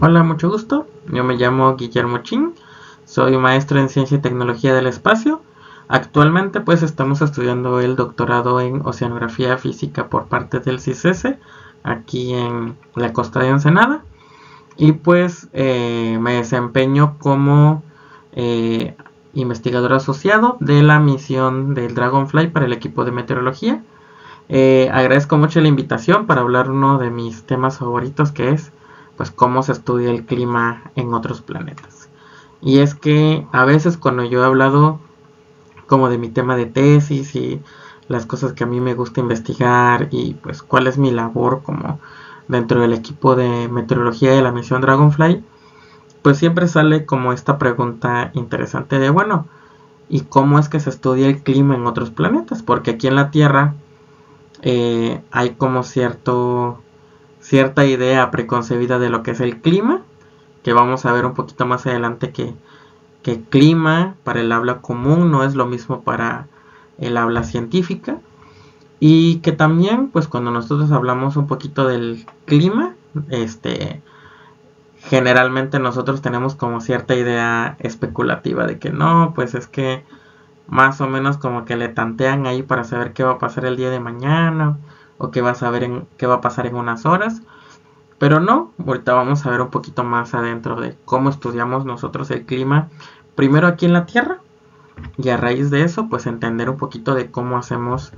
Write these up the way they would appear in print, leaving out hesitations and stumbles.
Hola, mucho gusto. Yo me llamo Guillermo Chin. Soy maestro en Ciencia y Tecnología del Espacio. Actualmente pues estamos estudiando el doctorado en Oceanografía Física por parte del CICESE, aquí en la costa de Ensenada. Y pues me desempeño como eh, investigador asociado de la misión del Dragonfly para el equipo de meteorología. Agradezco mucho la invitación para hablar uno de mis temas favoritos, que es pues cómo se estudia el clima en otros planetas. Y es que a veces cuando yo he hablado como de mi tema de tesis y las cosas que a mí me gusta investigar y pues cuál es mi labor como dentro del equipo de meteorología de la misión Dragonfly, pues siempre sale como esta pregunta interesante de bueno, ¿y cómo es que se estudia el clima en otros planetas? Porque aquí en la Tierra hay como cierta idea preconcebida de lo que es el clima, que vamos a ver un poquito más adelante que clima para el habla común no es lo mismo para el habla científica, y que también pues cuando nosotros hablamos un poquito del clima, generalmente nosotros tenemos como cierta idea especulativa de que no, pues es que más o menos como que le tantean ahí para saber qué va a pasar el día de mañana o qué qué va a pasar en unas horas. Pero no, ahorita vamos a ver un poquito más adentro de cómo estudiamos nosotros el clima, primero aquí en la Tierra, y a raíz de eso, pues entender un poquito de cómo hacemos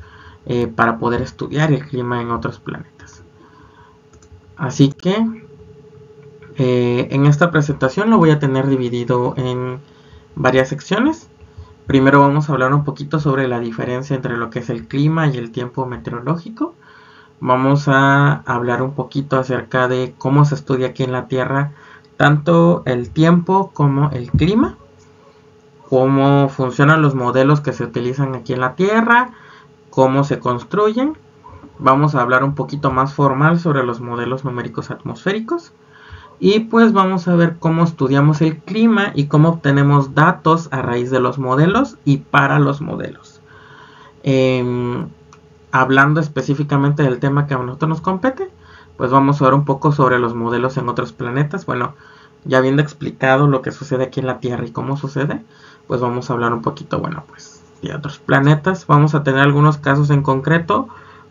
para poder estudiar el clima en otros planetas. Así que en esta presentación lo voy a tener dividido en varias secciones. Primero vamos a hablar un poquito sobre la diferencia entre lo que es el clima y el tiempo meteorológico. Vamos a hablar un poquito acerca de cómo se estudia aquí en la Tierra tanto el tiempo como el clima, cómo funcionan los modelos que se utilizan aquí en la Tierra, cómo se construyen. Vamos a hablar un poquito más formal sobre los modelos numéricos atmosféricos. Y pues vamos a ver cómo estudiamos el clima y cómo obtenemos datos a raíz de los modelos y para los modelos. Hablando específicamente del tema que a nosotros nos compete, pues vamos a ver un poco sobre los modelos en otros planetas. Bueno, ya habiendo explicado lo que sucede aquí en la Tierra y cómo sucede, pues vamos a hablar un poquito, bueno, pues de otros planetas. Vamos a tener algunos casos en concreto,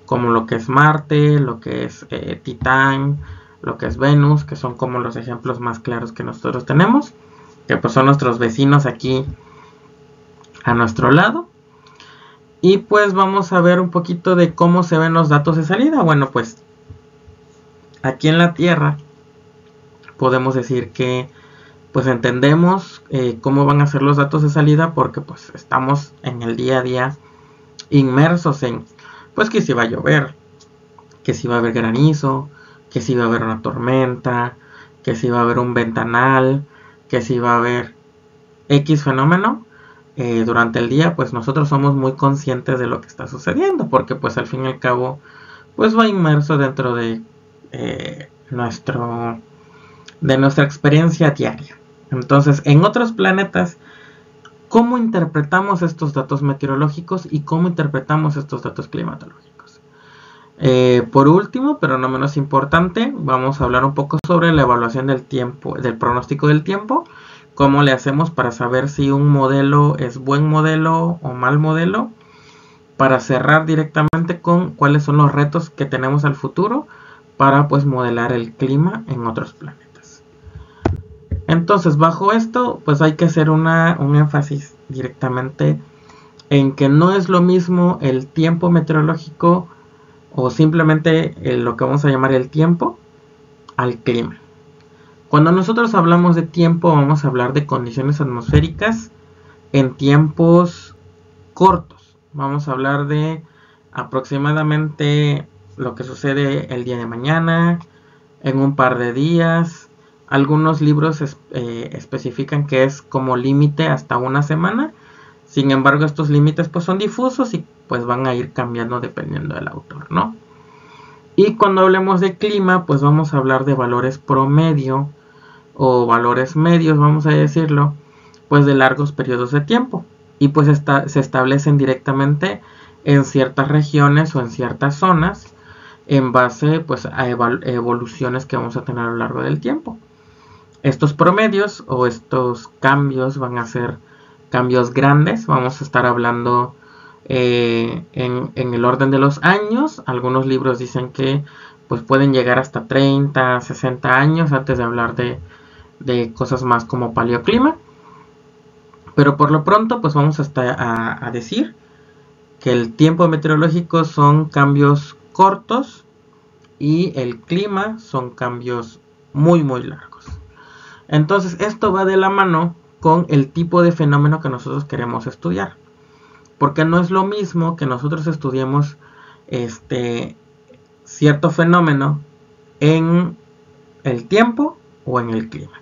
como lo que es Marte, lo que es Titán, lo que es Venus, que son como los ejemplos más claros que nosotros tenemos, que pues son nuestros vecinos aquí a nuestro lado. Y pues vamos a ver un poquito de cómo se ven los datos de salida. Bueno, pues aquí en la Tierra podemos decir que pues entendemos cómo van a ser los datos de salida, porque pues estamos en el día a día inmersos en pues que si va a llover, que si va a haber granizo, que si va a haber una tormenta, que si va a haber un ventanal, que si va a haber X fenómeno durante el día. Pues nosotros somos muy conscientes de lo que está sucediendo, porque pues al fin y al cabo pues va inmerso dentro de nuestra experiencia diaria. Entonces, en otros planetas, ¿cómo interpretamos estos datos meteorológicos y cómo interpretamos estos datos climatológicos? Por último, pero no menos importante, vamos a hablar un poco sobre la evaluación del tiempo, del pronóstico del tiempo. Cómo le hacemos para saber si un modelo es buen modelo o mal modelo, para cerrar directamente con cuáles son los retos que tenemos al futuro para pues modelar el clima en otros planetas. Entonces, bajo esto pues hay que hacer un énfasis directamente en que no es lo mismo el tiempo meteorológico o simplemente lo que vamos a llamar el tiempo al clima. Cuando nosotros hablamos de tiempo, vamos a hablar de condiciones atmosféricas en tiempos cortos. Vamos a hablar de aproximadamente lo que sucede el día de mañana, en un par de días. Algunos libros especifican que es como límite hasta una semana. Sin embargo, estos límites pues son difusos y pues van a ir cambiando dependiendo del autor, ¿no? Y cuando hablemos de clima, pues vamos a hablar de valores promedio o valores medios, vamos a decirlo, pues de largos periodos de tiempo. Y pues se establecen directamente en ciertas regiones o en ciertas zonas en base pues a evoluciones que vamos a tener a lo largo del tiempo. Estos promedios o estos cambios van a ser cambios grandes. Vamos a estar hablando en el orden de los años. Algunos libros dicen que pues pueden llegar hasta 30, 60 años antes de hablar de cosas más como paleoclima. Pero por lo pronto pues vamos a decir que el tiempo meteorológico son cambios cortos y el clima son cambios muy largos. Entonces esto va de la mano con el tipo de fenómeno que nosotros queremos estudiar. Porque no es lo mismo que nosotros estudiemos cierto fenómeno en el tiempo o en el clima.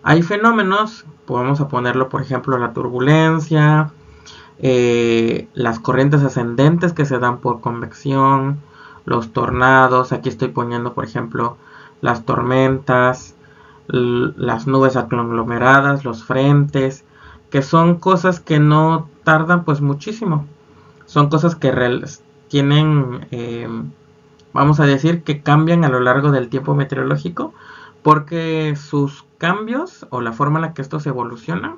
Hay fenómenos, vamos a ponerlo por ejemplo la turbulencia, las corrientes ascendentes que se dan por convección, los tornados, aquí estoy poniendo por ejemplo las tormentas, las nubes aglomeradas, los frentes, que son cosas que no tardan pues muchísimo. Son cosas que tienen, vamos a decir, que cambian a lo largo del tiempo meteorológico, porque sus cambios o la forma en la que estos evolucionan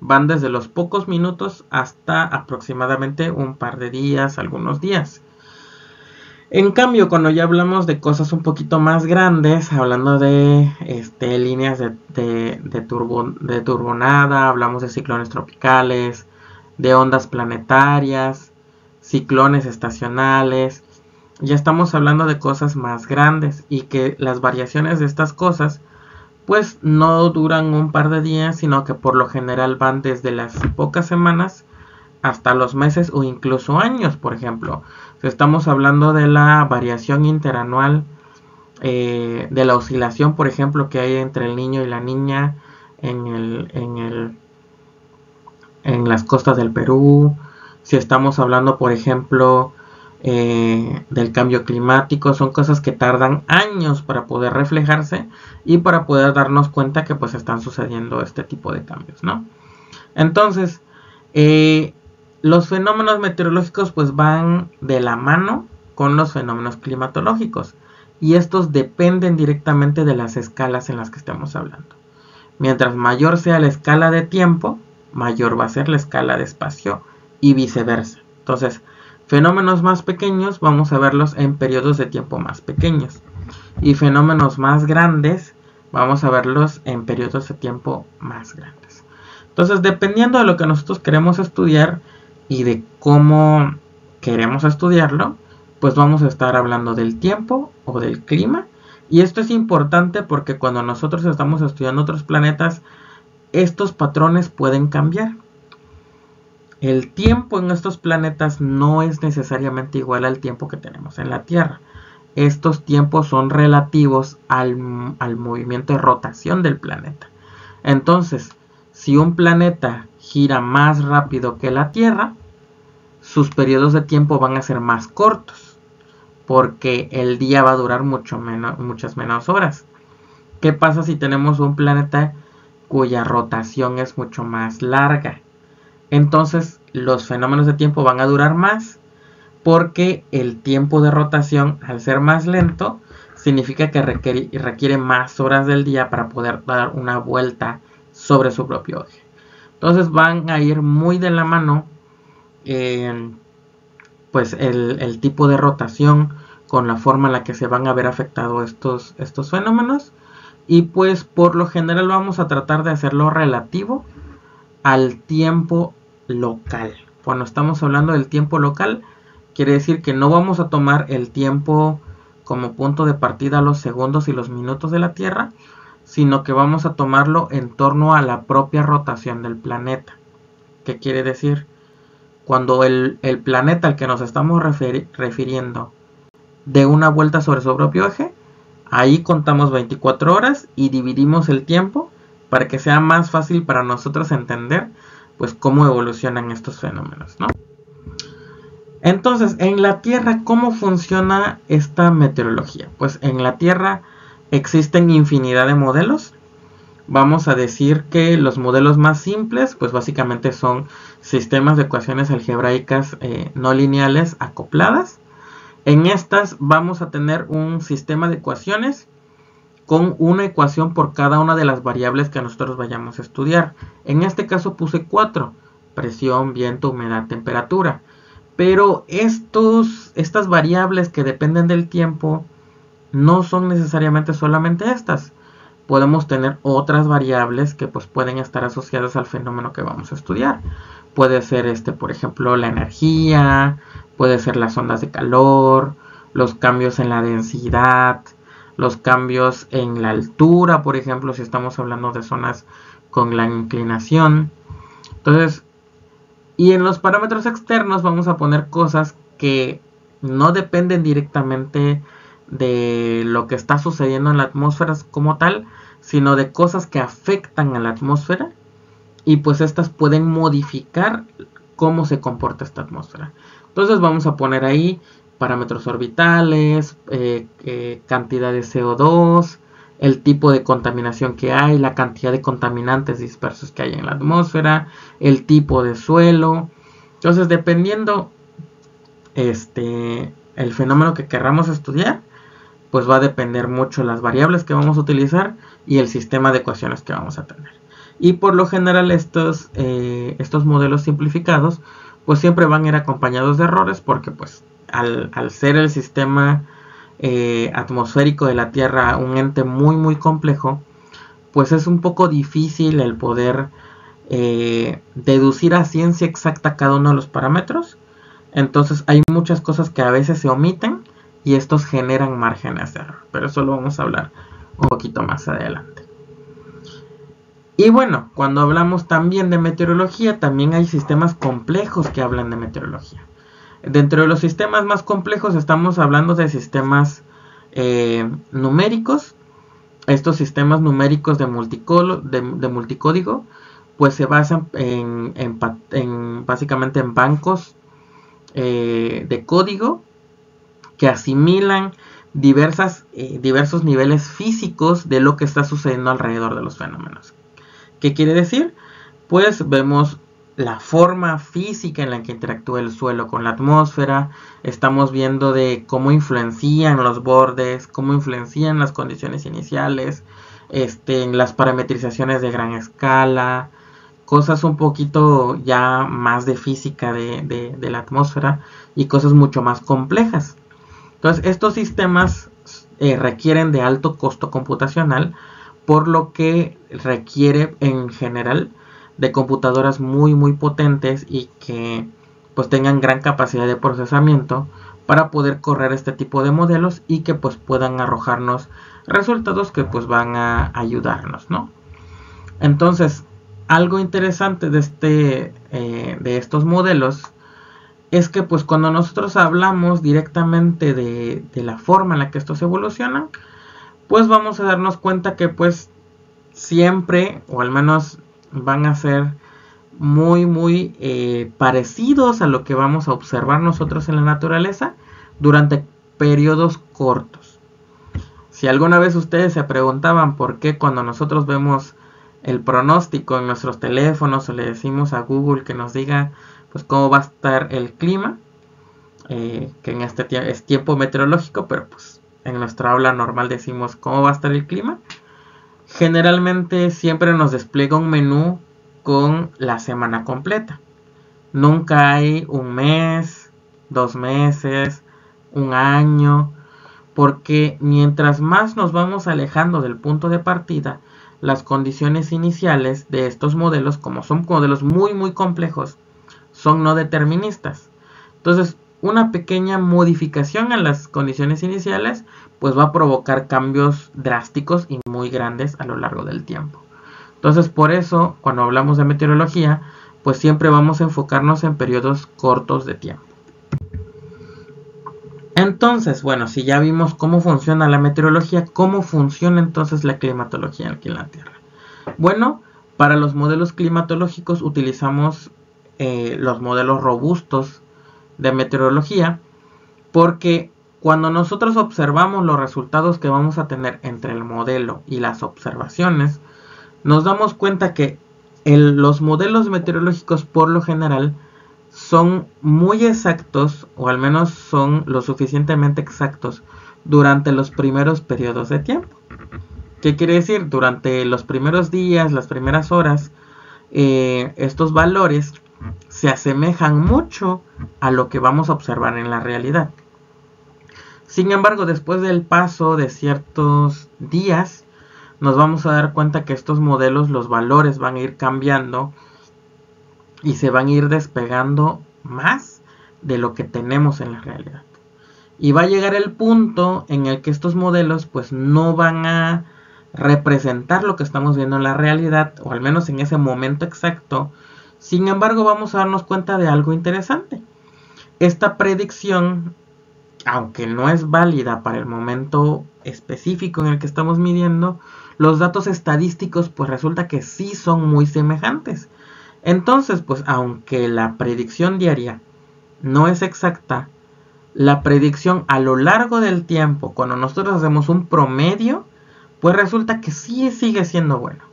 van desde los pocos minutos hasta aproximadamente un par de días, algunos días. En cambio, cuando ya hablamos de cosas un poquito más grandes, hablando de líneas de turbonada, hablamos de ciclones tropicales, de ondas planetarias, ciclones estacionales, ya estamos hablando de cosas más grandes y que las variaciones de estas cosas pues no duran un par de días, sino que por lo general van desde las pocas semanas hasta los meses o incluso años. Por ejemplo, si estamos hablando de la variación interanual, de la oscilación, por ejemplo, que hay entre el niño y la niña en las costas del Perú. Si estamos hablando, por ejemplo, del cambio climático, son cosas que tardan años para poder reflejarse y para poder darnos cuenta que pues están sucediendo este tipo de cambios, ¿no? Entonces, los fenómenos meteorológicos pues van de la mano con los fenómenos climatológicos y estos dependen directamente de las escalas en las que estemos hablando. Mientras mayor sea la escala de tiempo, mayor va a ser la escala de espacio y viceversa. Entonces, fenómenos más pequeños vamos a verlos en periodos de tiempo más pequeños y fenómenos más grandes vamos a verlos en periodos de tiempo más grandes. Entonces, dependiendo de lo que nosotros queremos estudiar y de cómo queremos estudiarlo, pues vamos a estar hablando del tiempo o del clima. Y esto es importante porque cuando nosotros estamos estudiando otros planetas, estos patrones pueden cambiar. El tiempo en estos planetas no es necesariamente igual al tiempo que tenemos en la Tierra. Estos tiempos son relativos al movimiento de rotación del planeta. Entonces, si un planeta gira más rápido que la Tierra, sus periodos de tiempo van a ser más cortos, porque el día va a durar muchas menos horas. ¿Qué pasa si tenemos un planeta cuya rotación es mucho más larga? Entonces los fenómenos de tiempo van a durar más, porque el tiempo de rotación, al ser más lento, significa que requiere más horas del día para poder dar una vuelta sobre su propio eje. Entonces van a ir muy de la mano pues el tipo de rotación con la forma en la que se van a ver afectados estos fenómenos, y pues por lo general vamos a tratar de hacerlo relativo al tiempo local. Cuando estamos hablando del tiempo local, quiere decir que no vamos a tomar el tiempo como punto de partida los segundos y los minutos de la Tierra, sino que vamos a tomarlo en torno a la propia rotación del planeta. ¿Qué quiere decir? Cuando el planeta al que nos estamos refiriendo dé una vuelta sobre su propio eje, ahí contamos 24 horas y dividimos el tiempo para que sea más fácil para nosotros entender pues cómo evolucionan estos fenómenos, ¿no? Entonces, en la Tierra, ¿cómo funciona esta meteorología? Pues en la Tierra existen infinidad de modelos. Vamos a decir que los modelos más simples, pues básicamente son sistemas de ecuaciones algebraicas no lineales acopladas. En estas vamos a tener un sistema de ecuaciones con una ecuación por cada una de las variables que nosotros vayamos a estudiar. En este caso puse 4, presión, viento, humedad, temperatura. Pero estas variables que dependen del tiempo no son necesariamente solamente estas. Podemos tener otras variables que pues pueden estar asociadas al fenómeno que vamos a estudiar. Puede ser por ejemplo, la energía, puede ser las ondas de calor, los cambios en la densidad, los cambios en la altura, por ejemplo, si estamos hablando de zonas con la inclinación. Entonces, y en los parámetros externos vamos a poner cosas que no dependen directamente de lo que está sucediendo en la atmósfera como tal, sino de cosas que afectan a la atmósfera, y pues estas pueden modificar cómo se comporta esta atmósfera. Entonces vamos a poner ahí parámetros orbitales, cantidad de CO2, el tipo de contaminación que hay, la cantidad de contaminantes dispersos que hay en la atmósfera, el tipo de suelo. Entonces, dependiendo el fenómeno que querramos estudiar, pues va a depender mucho las variables que vamos a utilizar y el sistema de ecuaciones que vamos a tener. Y por lo general estos modelos simplificados pues siempre van a ir acompañados de errores, porque pues al ser el sistema atmosférico de la Tierra un ente muy muy complejo, pues es un poco difícil el poder deducir a ciencia exacta cada uno de los parámetros. Entonces hay muchas cosas que a veces se omiten y estos generan márgenes de error, pero eso lo vamos a hablar un poquito más adelante. Y bueno, cuando hablamos también de meteorología, también hay sistemas complejos que hablan de meteorología. Dentro de los sistemas más complejos estamos hablando de sistemas numéricos. Estos sistemas numéricos de multicódigo pues se basan básicamente en bancos de código que asimilan diversos niveles físicos de lo que está sucediendo alrededor de los fenómenos. ¿Qué quiere decir? Pues vemos la forma física en la que interactúa el suelo con la atmósfera, estamos viendo de cómo influencian los bordes, cómo influencian las condiciones iniciales, en las parametrizaciones de gran escala, cosas un poquito ya más de física de la atmósfera y cosas mucho más complejas. Entonces estos sistemas requieren de alto costo computacional, por lo que requiere en general de computadoras muy muy potentes y que pues tengan gran capacidad de procesamiento para poder correr este tipo de modelos y que pues puedan arrojarnos resultados que pues van a ayudarnos, ¿no? Entonces, algo interesante de estos modelos es que pues cuando nosotros hablamos directamente de la forma en la que estos evolucionan, pues vamos a darnos cuenta que pues siempre, o al menos van a ser muy muy parecidos a lo que vamos a observar nosotros en la naturaleza durante periodos cortos. Si alguna vez ustedes se preguntaban por qué cuando nosotros vemos el pronóstico en nuestros teléfonos o le decimos a Google que nos diga pues cómo va a estar el clima, que en este es tiempo meteorológico, pero pues en nuestra habla normal decimos cómo va a estar el clima, generalmente siempre nos despliega un menú con la semana completa. Nunca hay un mes, 2 meses, un año, porque mientras más nos vamos alejando del punto de partida, las condiciones iniciales de estos modelos, como son modelos muy muy complejos, son no deterministas. Entonces, una pequeña modificación en las condiciones iniciales pues va a provocar cambios drásticos y muy grandes a lo largo del tiempo. Entonces, por eso, cuando hablamos de meteorología, pues siempre vamos a enfocarnos en periodos cortos de tiempo. Entonces, bueno, si ya vimos cómo funciona la meteorología, ¿cómo funciona entonces la climatología aquí en la Tierra? Bueno, para los modelos climatológicos utilizamos los modelos robustos de meteorología, porque cuando nosotros observamos los resultados que vamos a tener entre el modelo y las observaciones, nos damos cuenta que los modelos meteorológicos por lo general son muy exactos, o al menos son lo suficientemente exactos durante los primeros periodos de tiempo. ¿Qué quiere decir? Durante los primeros días, las primeras horas, estos valores se asemejan mucho a lo que vamos a observar en la realidad. Sin embargo, después del paso de ciertos días, nos vamos a dar cuenta que estos modelos, los valores van a ir cambiando y se van a ir despegando más de lo que tenemos en la realidad. Y va a llegar el punto en el que estos modelos pues no van a representar lo que estamos viendo en la realidad, o al menos en ese momento exacto. Sin embargo, vamos a darnos cuenta de algo interesante. Esta predicción, aunque no es válida para el momento específico en el que estamos midiendo, los datos estadísticos pues resulta que sí son muy semejantes. Entonces, pues aunque la predicción diaria no es exacta, la predicción a lo largo del tiempo, cuando nosotros hacemos un promedio, pues resulta que sí sigue siendo bueno.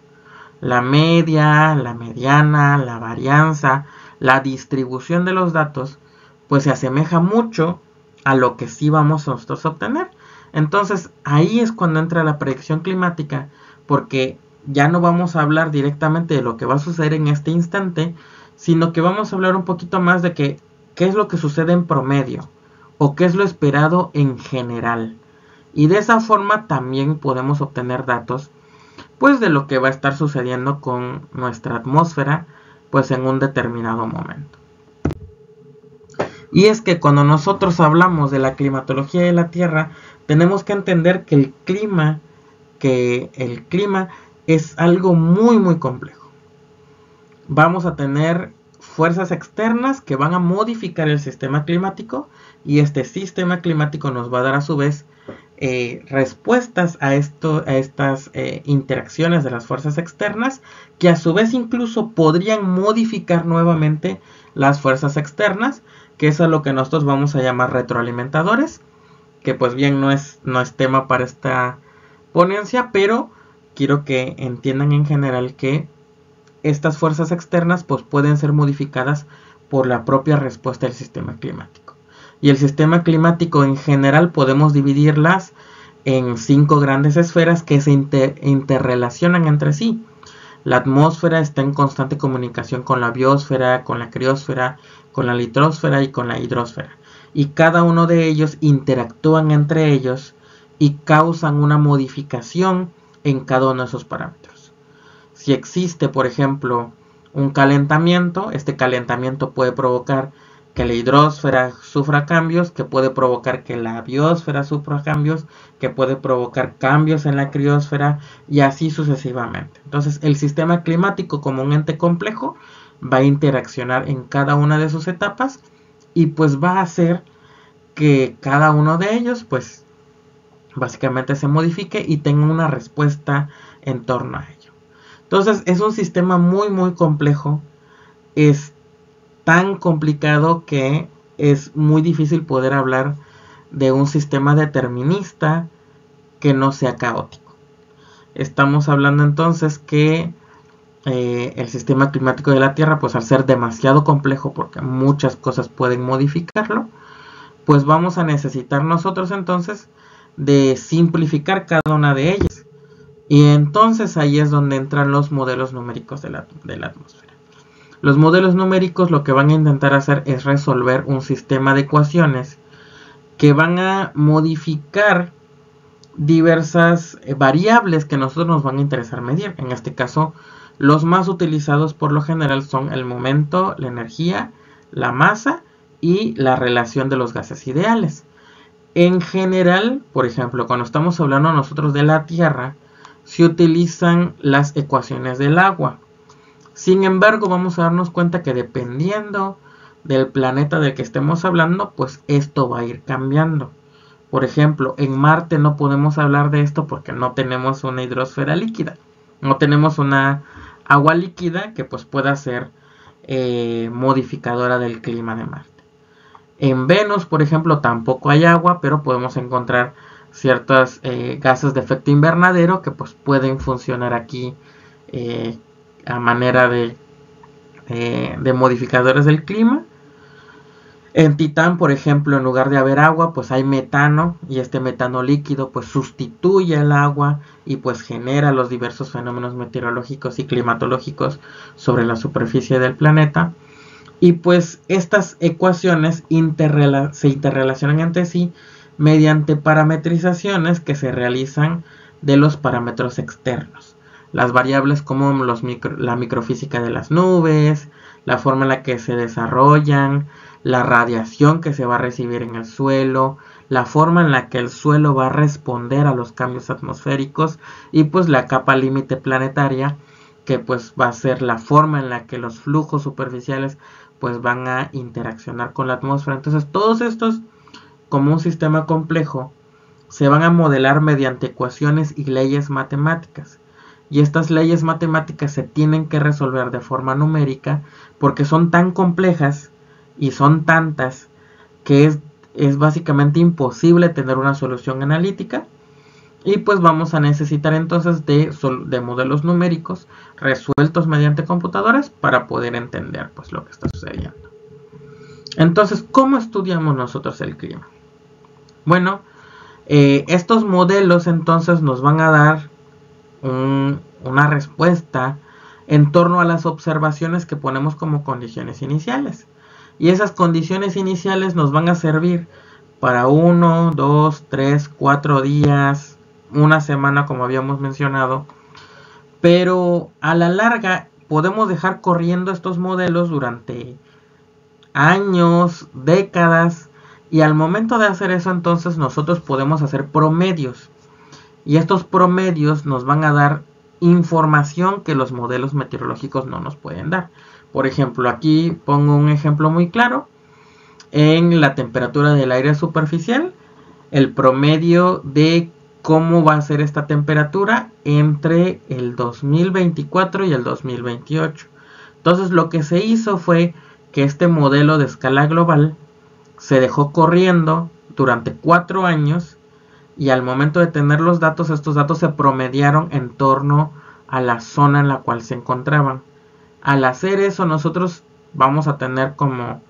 La media, la mediana, la varianza, la distribución de los datos, pues se asemeja mucho a lo que sí vamos nosotros a obtener. Entonces ahí es cuando entra la predicción climática, porque ya no vamos a hablar directamente de lo que va a suceder en este instante, sino que vamos a hablar un poquito más de qué es lo que sucede en promedio, o qué es lo esperado en general. Y de esa forma también podemos obtener datos pues de lo que va a estar sucediendo con nuestra atmósfera pues en un determinado momento. Y es que cuando nosotros hablamos de la climatología de la Tierra, tenemos que entender que el clima es algo muy complejo. Vamos a tener fuerzas externas que van a modificar el sistema climático, y este sistema climático nos va a dar a su vez respuestas a estas interacciones de las fuerzas externas, que a su vez incluso podrían modificar nuevamente las fuerzas externas, que es a lo que nosotros vamos a llamar retroalimentadores, que pues bien no es tema para esta ponencia, pero quiero que entiendan en general que estas fuerzas externas pues pueden ser modificadas por la propia respuesta del sistema climático. Y el sistema climático en general podemos dividirlas en 5 grandes esferas que se interrelacionan entre sí. La atmósfera está en constante comunicación con la biosfera, con la criosfera, con la litosfera y con la hidrosfera. Y cada uno de ellos interactúan entre ellos y causan una modificación en cada uno de esos parámetros. Si existe, por ejemplo, un calentamiento, este calentamiento puede provocar que la hidrosfera sufra cambios, que puede provocar que la biosfera sufra cambios, que puede provocar cambios en la criosfera y así sucesivamente. Entonces el sistema climático, como un ente complejo, va a interaccionar en cada una de sus etapas y pues va a hacer que cada uno de ellos pues básicamente se modifique y tenga una respuesta en torno a ello. Entonces es un sistema muy complejo, es tan complicado que es muy difícil poder hablar de un sistema determinista que no sea caótico. Estamos hablando entonces que el sistema climático de la Tierra, pues al ser demasiado complejo, porque muchas cosas pueden modificarlo, pues vamos a necesitar nosotros entonces de simplificar cada una de ellas. Y entonces ahí es donde entran los modelos numéricos de la atmósfera. Los modelos numéricos lo que van a intentar hacer es resolver un sistema de ecuaciones que van a modificar diversas variables que a nosotros nos van a interesar medir. En este caso, los más utilizados por lo general son el momento, la energía, la masa y la relación de los gases ideales. En general, por ejemplo, cuando estamos hablando nosotros de la Tierra, se utilizan las ecuaciones del agua. Sin embargo, vamos a darnos cuenta que dependiendo del planeta del que estemos hablando, pues esto va a ir cambiando. Por ejemplo, en Marte no podemos hablar de esto porque no tenemos una hidrosfera líquida. No tenemos una agua líquida que pues pueda ser modificadora del clima de Marte. En Venus, por ejemplo, tampoco hay agua, pero podemos encontrar ciertos gases de efecto invernadero que pues pueden funcionar aquí a manera de modificadores del clima. En Titán, por ejemplo, en lugar de haber agua, pues hay metano, y este metano líquido pues sustituye el agua y pues genera los diversos fenómenos meteorológicos y climatológicos sobre la superficie del planeta. Y pues estas ecuaciones se interrelacionan entre sí mediante parametrizaciones que se realizan de los parámetros externos. Las variables como la microfísica de las nubes, la forma en la que se desarrollan, la radiación que se va a recibir en el suelo, la forma en la que el suelo va a responder a los cambios atmosféricos y pues la capa límite planetaria, que pues va a ser la forma en la que los flujos superficiales pues van a interaccionar con la atmósfera. Entonces todos estos, como un sistema complejo, se van a modelar mediante ecuaciones y leyes matemáticas. Y estas leyes matemáticas se tienen que resolver de forma numérica porque son tan complejas y son tantas que es básicamente imposible tener una solución analítica. Y pues vamos a necesitar entonces de modelos numéricos resueltos mediante computadoras para poder entender pues lo que está sucediendo. Entonces, ¿cómo estudiamos nosotros el clima? Bueno, estos modelos entonces nos van a dar una respuesta en torno a las observaciones que ponemos como condiciones iniciales. Y esas condiciones iniciales nos van a servir para 1, 2, 3, 4 días, una semana como habíamos mencionado. Pero a la larga podemos dejar corriendo estos modelos durante años, décadas. Y al momento de hacer eso entonces nosotros podemos hacer promedios. Y estos promedios nos van a dar información que los modelos meteorológicos no nos pueden dar. Por ejemplo, aquí pongo un ejemplo muy claro. En la temperatura del aire superficial, el promedio de cómo va a ser esta temperatura entre el 2024 y el 2028. Entonces lo que se hizo fue que este modelo de escala global se dejó corriendo durante 4 años y al momento de tener los datos, estos datos se promediaron en torno a la zona en la cual se encontraban. Al hacer eso nosotros vamos a tener como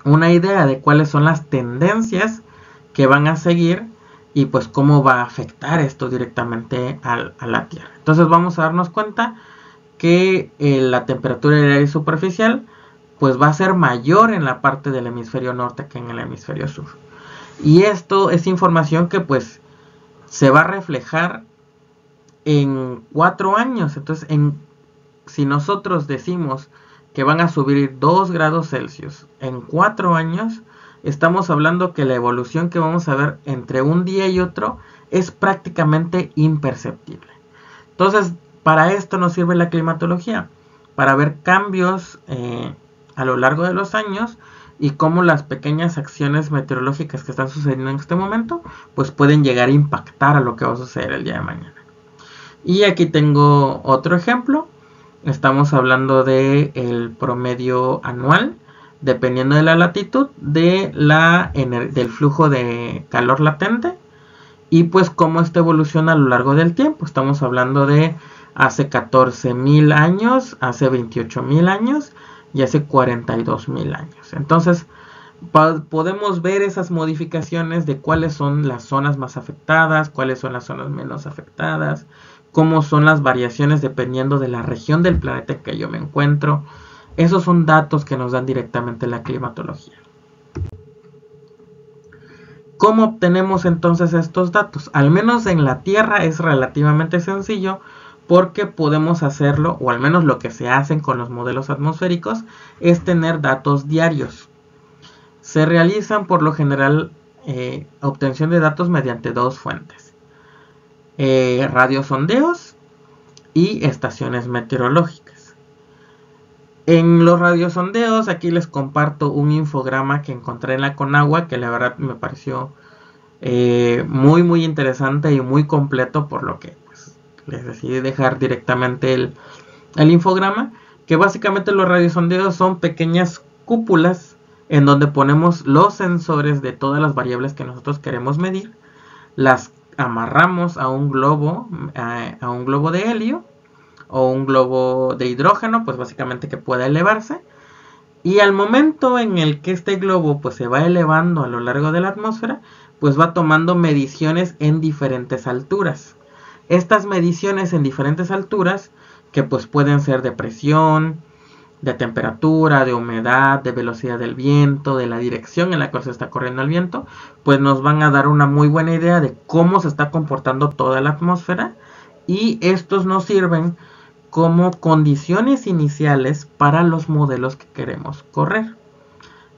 una idea de cuáles son las tendencias que van a seguir y pues cómo va a afectar esto directamente a la Tierra. Entonces vamos a darnos cuenta que la temperatura del aire superficial pues va a ser mayor en la parte del hemisferio norte que en el hemisferio sur. Y esto es información que pues se va a reflejar en 4 años. Entonces si nosotros decimos que van a subir 2 grados Celsius en 4 años, estamos hablando que la evolución que vamos a ver entre un día y otro es prácticamente imperceptible. Entonces, para esto nos sirve la climatología, para ver cambios a lo largo de los años y cómo las pequeñas acciones meteorológicas que están sucediendo en este momento, pues pueden llegar a impactar a lo que va a suceder el día de mañana. Y aquí tengo otro ejemplo. Estamos hablando del promedio anual, dependiendo de la latitud, del flujo de calor latente y pues cómo esto evoluciona a lo largo del tiempo. Estamos hablando de hace 14.000 años, hace 28.000 años y hace 42.000 años. Entonces podemos ver esas modificaciones de cuáles son las zonas más afectadas, cuáles son las zonas menos afectadas, cómo son las variaciones dependiendo de la región del planeta en que yo me encuentro. Esos son datos que nos dan directamente la climatología. ¿Cómo obtenemos entonces estos datos? Al menos en la Tierra es relativamente sencillo porque podemos hacerlo, o al menos lo que se hacen con los modelos atmosféricos, es tener datos diarios. Se realizan por lo general obtención de datos mediante 2 fuentes. Radiosondeos y estaciones meteorológicas. En los radiosondeos aquí les comparto un infograma que encontré en la Conagua que la verdad me pareció muy interesante y muy completo, por lo que pues, les decidí dejar directamente el infograma, que básicamente los radiosondeos son pequeñas cúpulas en donde ponemos los sensores de todas las variables que nosotros queremos medir, las amarramos a un globo de helio o un globo de hidrógeno, pues básicamente que pueda elevarse, Y al momento en el que este globo pues se va elevando a lo largo de la atmósfera, pues va tomando mediciones en diferentes alturas. Estas mediciones en diferentes alturas, que pues pueden ser de presión, de temperatura, de humedad, de velocidad del viento, de la dirección en la cual se está corriendo el viento, pues nos van a dar una muy buena idea de cómo se está comportando toda la atmósfera, y estos nos sirven como condiciones iniciales para los modelos que queremos correr.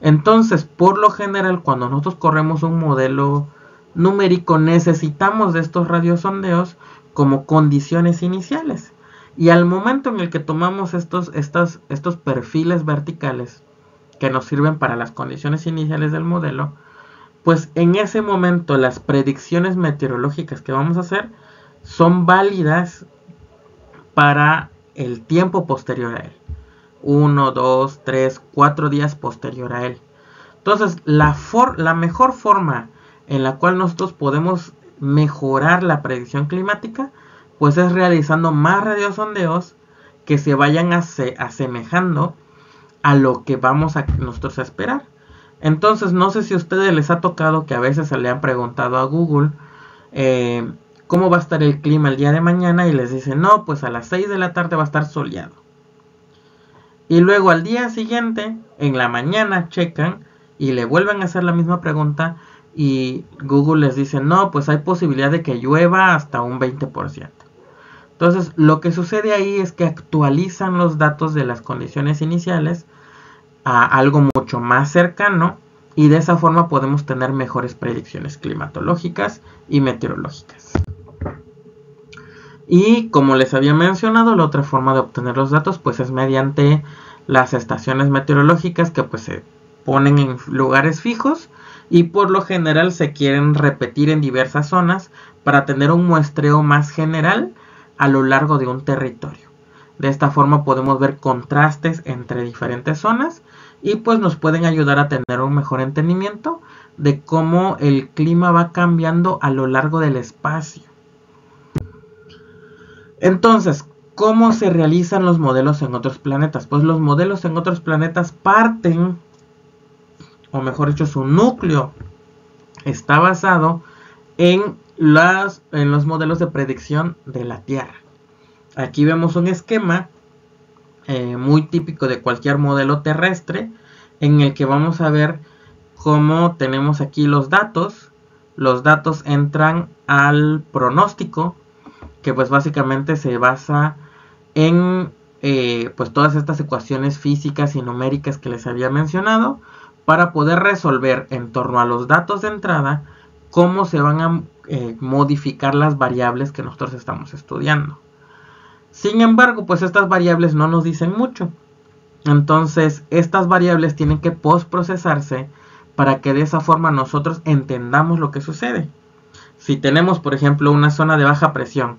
Entonces, por lo general, cuando nosotros corremos un modelo numérico, necesitamos de estos radiosondeos como condiciones iniciales. Y al momento en el que tomamos estos perfiles verticales que nos sirven para las condiciones iniciales del modelo, pues en ese momento las predicciones meteorológicas que vamos a hacer son válidas para el tiempo posterior a él. 1, 2, 3, 4 días posterior a él. Entonces, la mejor forma en la cual nosotros podemos mejorar la predicción climática, pues es realizando más radiosondeos que se vayan asemejando a lo que vamos a nosotros a esperar. Entonces, no sé si a ustedes les ha tocado que a veces se le han preguntado a Google cómo va a estar el clima el día de mañana, y les dicen, no, pues a las 6 de la tarde va a estar soleado. Y luego al día siguiente, en la mañana, checan y le vuelven a hacer la misma pregunta, y Google les dice, no, pues hay posibilidad de que llueva hasta un 20%. Entonces, lo que sucede ahí es que actualizan los datos de las condiciones iniciales a algo mucho más cercano, y de esa forma podemos tener mejores predicciones climatológicas y meteorológicas. Y como les había mencionado, la otra forma de obtener los datos pues es mediante las estaciones meteorológicas, que pues se ponen en lugares fijos y por lo general se quieren repetir en diversas zonas para tener un muestreo más general a lo largo de un territorio. De esta forma podemos ver contrastes entre diferentes zonas y pues nos pueden ayudar a tener un mejor entendimiento de cómo el clima va cambiando a lo largo del espacio. Entonces, ¿cómo se realizan los modelos en otros planetas? Pues los modelos en otros planetas parten, o mejor dicho, su núcleo está basado en los modelos de predicción de la Tierra. Aquí vemos un esquema muy típico de cualquier modelo terrestre, en el que vamos a ver cómo tenemos aquí los datos. Los datos entran al pronóstico, que pues básicamente se basa en pues todas estas ecuaciones físicas y numéricas que les había mencionado, para poder resolver en torno a los datos de entrada cómo se van a modificar las variables que nosotros estamos estudiando. Sin embargo, pues estas variables no nos dicen mucho. Entonces, estas variables tienen que postprocesarse para que de esa forma nosotros entendamos lo que sucede. Si tenemos, por ejemplo, una zona de baja presión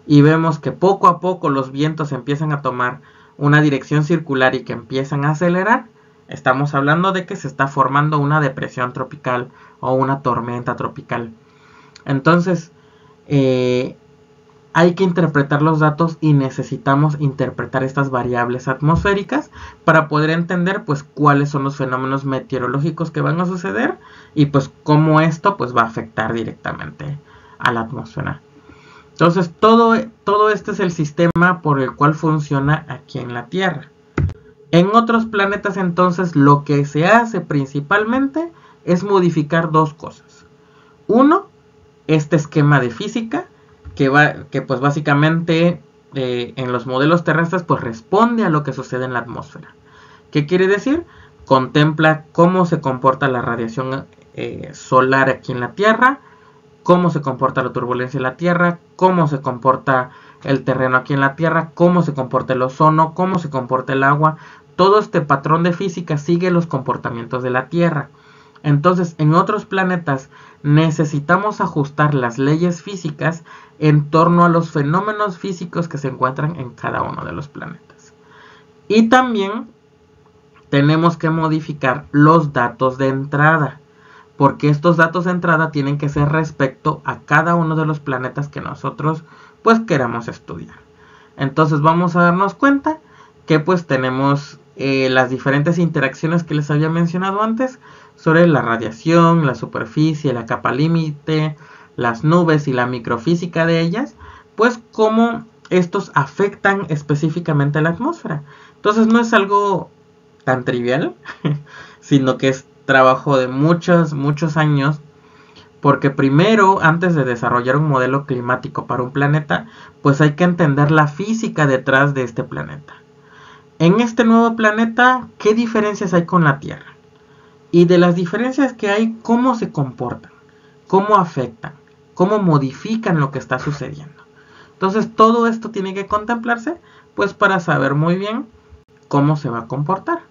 y vemos que poco a poco los vientos empiezan a tomar una dirección circular y que empiezan a acelerar, estamos hablando de que se está formando una depresión tropical o una tormenta tropical. Entonces, hay que interpretar los datos y necesitamos interpretar estas variables atmosféricas para poder entender pues cuáles son los fenómenos meteorológicos que van a suceder y pues cómo esto pues va a afectar directamente a la atmósfera. Entonces todo este es el sistema por el cual funciona aquí en la Tierra. En otros planetas entonces lo que se hace principalmente es modificar dos cosas. Uno, este esquema de física que pues básicamente en los modelos terrestres pues responde a lo que sucede en la atmósfera. ¿Qué quiere decir? Contempla cómo se comporta la radiación solar aquí en la Tierra, cómo se comporta la turbulencia en la Tierra, cómo se comporta el terreno aquí en la Tierra, cómo se comporta el ozono, cómo se comporta el agua. Todo este patrón de física sigue los comportamientos de la Tierra. Entonces, en otros planetas necesitamos ajustar las leyes físicas en torno a los fenómenos físicos que se encuentran en cada uno de los planetas. Y también tenemos que modificar los datos de entrada, porque estos datos de entrada tienen que ser respecto a cada uno de los planetas que nosotros pues queramos estudiar. Entonces vamos a darnos cuenta que pues tenemos las diferentes interacciones que les había mencionado antes sobre la radiación, la superficie, la capa límite, las nubes y la microfísica de ellas, pues cómo estos afectan específicamente a la atmósfera. Entonces no es algo tan trivial, sino que es trabajo de muchos años, porque primero, antes de desarrollar un modelo climático para un planeta, pues hay que entender la física detrás de este planeta. En este nuevo planeta, ¿qué diferencias hay con la Tierra? Y de las diferencias que hay, ¿cómo se comportan? ¿Cómo afectan? ¿Cómo modifican lo que está sucediendo? Entonces todo esto tiene que contemplarse, pues para saber muy bien cómo se va a comportar.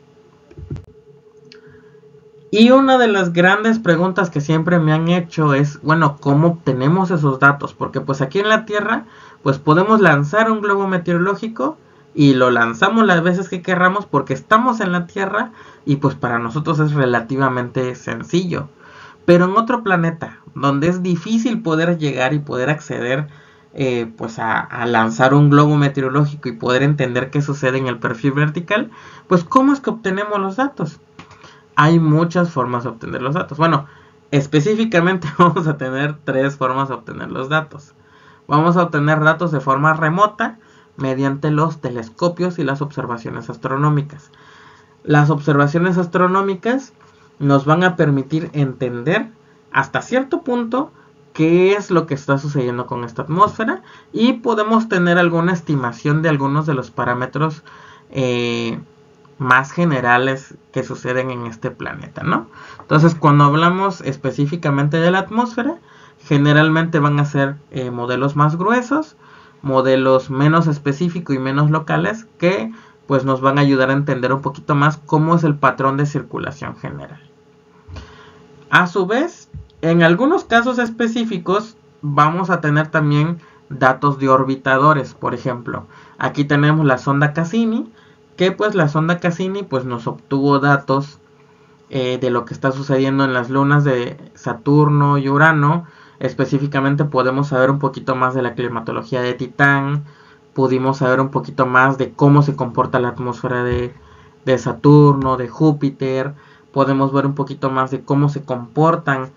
Y una de las grandes preguntas que siempre me han hecho es, bueno, ¿cómo obtenemos esos datos? Porque pues aquí en la Tierra, pues podemos lanzar un globo meteorológico y lo lanzamos las veces que querramos porque estamos en la Tierra y pues para nosotros es relativamente sencillo. Pero en otro planeta, donde es difícil poder llegar y poder acceder pues a lanzar un globo meteorológico y poder entender qué sucede en el perfil vertical, pues ¿cómo es que obtenemos los datos? Hay muchas formas de obtener los datos. Bueno, específicamente vamos a tener 3 formas de obtener los datos. Vamos a obtener datos de forma remota mediante los telescopios y las observaciones astronómicas. Las observaciones astronómicas nos van a permitir entender hasta cierto punto qué es lo que está sucediendo con esta atmósfera y podemos tener alguna estimación de algunos de los parámetros más generales que suceden en este planeta, ¿no? Entonces, cuando hablamos específicamente de la atmósfera, generalmente van a ser modelos más gruesos, modelos menos específicos y menos locales, que pues nos van a ayudar a entender un poquito más cómo es el patrón de circulación general. A su vez, en algunos casos específicos vamos a tener también datos de orbitadores. Por ejemplo, aquí tenemos la sonda Cassini, que pues la sonda Cassini pues nos obtuvo datos de lo que está sucediendo en las lunas de Saturno y Urano. Específicamente podemos saber un poquito más de la climatología de Titán, pudimos saber un poquito más de cómo se comporta la atmósfera de Saturno, de Júpiter, podemos ver un poquito más de cómo se comportan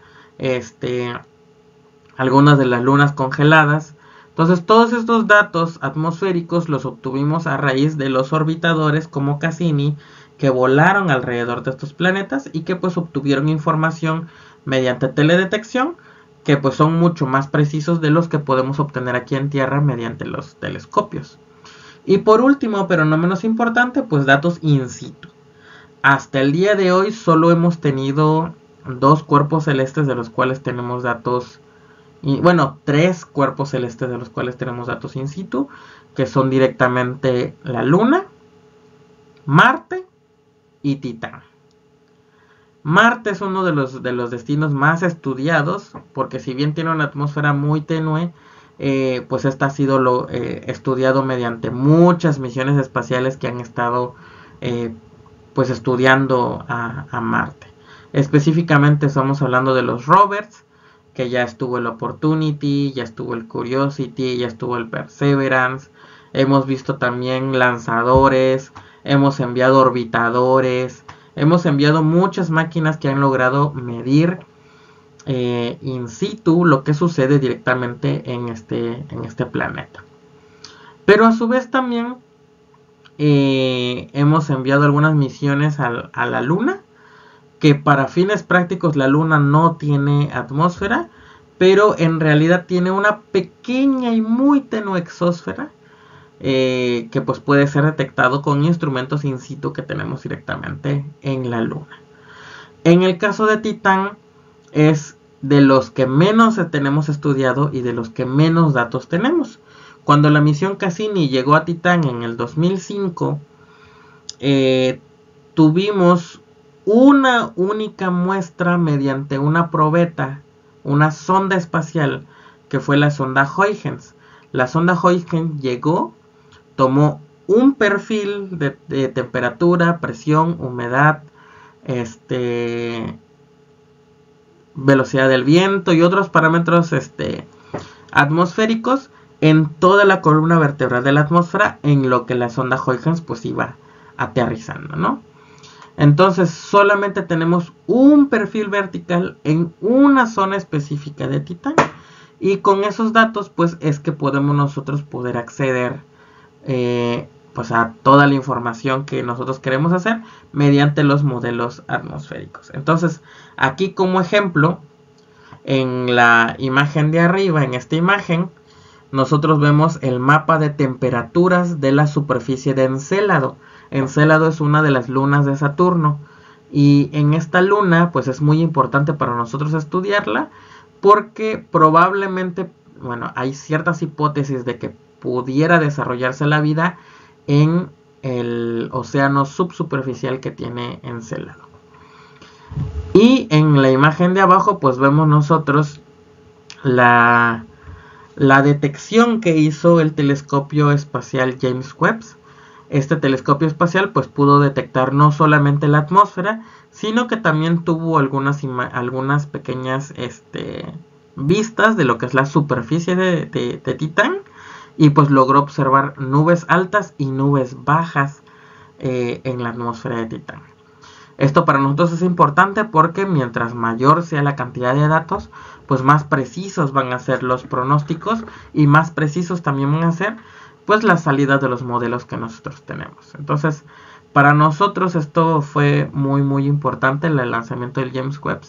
algunas de las lunas congeladas. Entonces todos estos datos atmosféricos los obtuvimos a raíz de los orbitadores como Cassini, que volaron alrededor de estos planetas y que pues obtuvieron información mediante teledetección, que pues son mucho más precisos de los que podemos obtener aquí en Tierra mediante los telescopios. Y por último, pero no menos importante, pues datos in situ. Hasta el día de hoy solo hemos tenido 2 cuerpos celestes de los cuales tenemos datos, y bueno, 3 cuerpos celestes de los cuales tenemos datos in situ, que son directamente la Luna, Marte y Titán. Marte es uno de los destinos más estudiados, porque si bien tiene una atmósfera muy tenue, pues esta ha sido estudiado mediante muchas misiones espaciales que han estado pues estudiando a Marte. Específicamente estamos hablando de los rovers, que ya estuvo el Opportunity, ya estuvo el Curiosity, ya estuvo el Perseverance. Hemos visto también lanzadores, hemos enviado orbitadores, hemos enviado muchas máquinas que han logrado medir in situ lo que sucede directamente en este planeta. Pero a su vez también hemos enviado algunas misiones a la Luna, que para fines prácticos la Luna no tiene atmósfera, pero en realidad tiene una pequeña y muy tenue exósfera que pues puede ser detectado con instrumentos in situ que tenemos directamente en la Luna. En el caso de Titán es de los que menos tenemos estudiado y de los que menos datos tenemos. Cuando la misión Cassini llegó a Titán en el 2005, tuvimos una única muestra mediante una probeta, una sonda espacial, que fue la sonda Huygens. La sonda Huygens llegó, tomó un perfil de temperatura, presión, humedad, velocidad del viento y otros parámetros atmosféricos en toda la columna vertebral de la atmósfera, en lo que la sonda Huygens pues iba aterrizando, ¿no? Entonces solamente tenemos un perfil vertical en una zona específica de Titán. Y con esos datos pues es que podemos nosotros poder acceder pues a toda la información que nosotros queremos hacer mediante los modelos atmosféricos. Entonces aquí como ejemplo, en la imagen de arriba, en esta imagen, nosotros vemos el mapa de temperaturas de la superficie de Encélado. Encélado es una de las lunas de Saturno. Y en esta luna, pues es muy importante para nosotros estudiarla, porque probablemente, bueno, hay ciertas hipótesis de que pudiera desarrollarse la vida en el océano subsuperficial que tiene Encélado. Y en la imagen de abajo, pues vemos nosotros la detección que hizo el telescopio espacial James Webb. Este telescopio espacial pues pudo detectar no solamente la atmósfera, sino que también tuvo algunas pequeñas vistas de lo que es la superficie de Titán, y pues logró observar nubes altas y nubes bajas en la atmósfera de Titán. Esto para nosotros es importante porque mientras mayor sea la cantidad de datos, pues más precisos van a ser los pronósticos y más precisos también van a ser pues las salidas de los modelos que nosotros tenemos. Entonces, para nosotros esto fue muy importante, el lanzamiento del James Webb,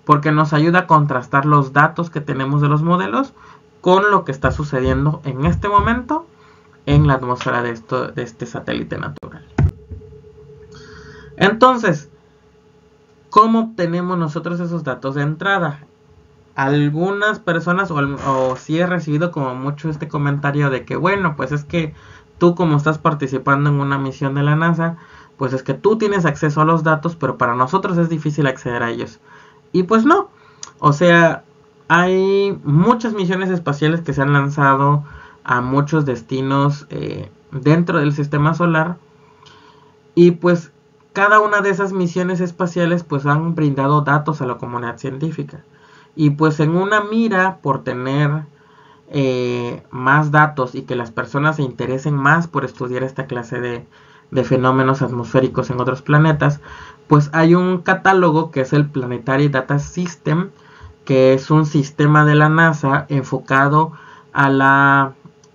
porque nos ayuda a contrastar los datos que tenemos de los modelos con lo que está sucediendo en este momento en la atmósfera de este satélite natural. Entonces, ¿cómo obtenemos nosotros esos datos de entrada? Algunas personas, o sí he recibido como mucho este comentario de que, bueno, pues es que tú como estás participando en una misión de la NASA, pues es que tú tienes acceso a los datos, pero para nosotros es difícil acceder a ellos. Y pues no, o sea, hay muchas misiones espaciales que se han lanzado a muchos destinos dentro del sistema solar, y pues cada una de esas misiones espaciales pues han brindado datos a la comunidad científica. Y pues en una mira por tener más datos y que las personas se interesen más por estudiar esta clase de fenómenos atmosféricos en otros planetas, pues hay un catálogo que es el Planetary Data System, que es un sistema de la NASA enfocado a la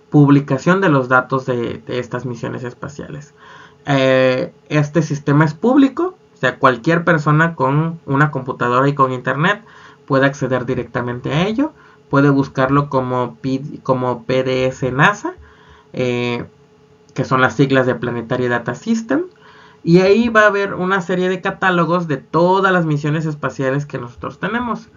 publicación de los datos de estas misiones espaciales. Este sistema es público, o sea, cualquier persona con una computadora y con internet puede acceder directamente a ello. Puede buscarlo como PDS NASA, que son las siglas de Planetary Data System, y ahí va a haber una serie de catálogos de todas las misiones espaciales que nosotros tenemos.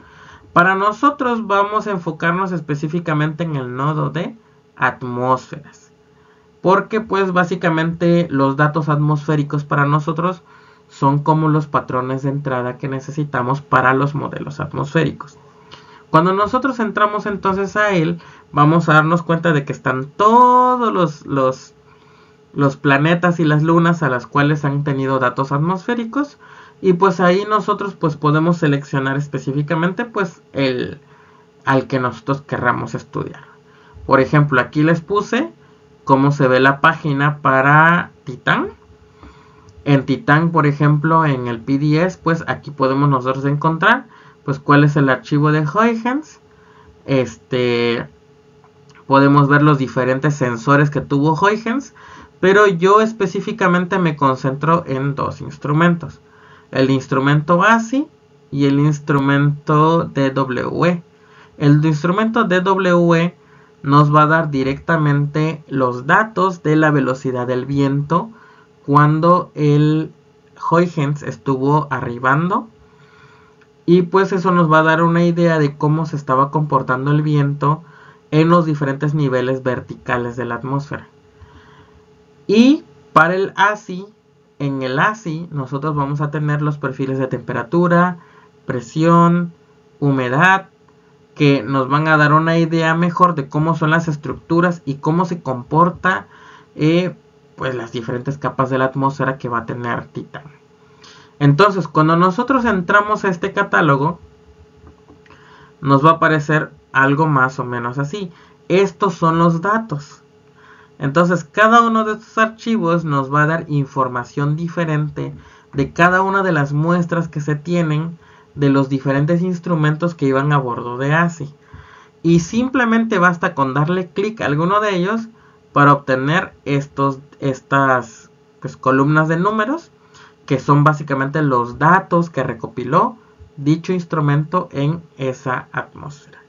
Para nosotros vamos a enfocarnos específicamente en el nodo de atmósferas, porque pues básicamente los datos atmosféricos para nosotros son como los patrones de entrada que necesitamos para los modelos atmosféricos. Cuando nosotros entramos entonces a él, vamos a darnos cuenta de que están todos los planetas y las lunas a las cuales han tenido datos atmosféricos, y pues ahí nosotros pues podemos seleccionar específicamente pues al que nosotros querramos estudiar. Por ejemplo, aquí les puse cómo se ve la página para Titán. En Titán, por ejemplo, en el PDS, pues aquí podemos nosotros encontrar pues cuál es el archivo de Huygens. Podemos ver los diferentes sensores que tuvo Huygens, pero yo específicamente me concentro en dos instrumentos: el instrumento ASI y el instrumento DWE. El instrumento DWE nos va a dar directamente los datos de la velocidad del viento cuando el Huygens estuvo arribando, y pues eso nos va a dar una idea de cómo se estaba comportando el viento en los diferentes niveles verticales de la atmósfera. Y para el ASI, en el ASI nosotros vamos a tener los perfiles de temperatura, presión, humedad, que nos van a dar una idea mejor de cómo son las estructuras y cómo se comporta pues las diferentes capas de la atmósfera que va a tener Titán. Entonces, cuando nosotros entramos a este catálogo, nos va a aparecer algo más o menos así. Estos son los datos. Entonces cada uno de estos archivos nos va a dar información diferente de cada una de las muestras que se tienen de los diferentes instrumentos que iban a bordo de ASI. Y simplemente basta con darle clic a alguno de ellos para obtener estas columnas de números, que son básicamente los datos que recopiló dicho instrumento en esa atmósfera.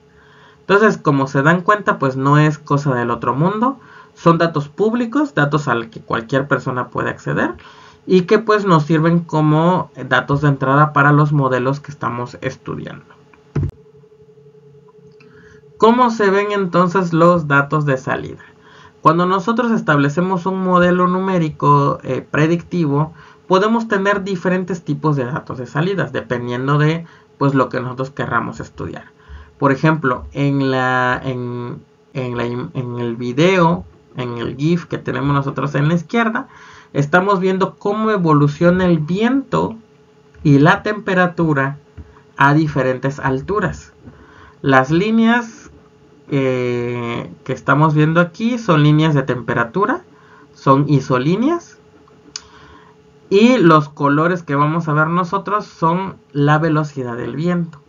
Entonces, como se dan cuenta, pues no es cosa del otro mundo. Son datos públicos, datos al que cualquier persona puede acceder y que pues nos sirven como datos de entrada para los modelos que estamos estudiando. ¿Cómo se ven entonces los datos de salida? Cuando nosotros establecemos un modelo numérico predictivo, podemos tener diferentes tipos de datos de salidas, dependiendo de pues, lo que nosotros querramos estudiar. Por ejemplo, en el video, en el GIF que tenemos nosotros en la izquierda, estamos viendo cómo evoluciona el viento y la temperatura a diferentes alturas. Las líneas que estamos viendo aquí son líneas de temperatura, son isolíneas, y los colores que vamos a ver nosotros son la velocidad del viento.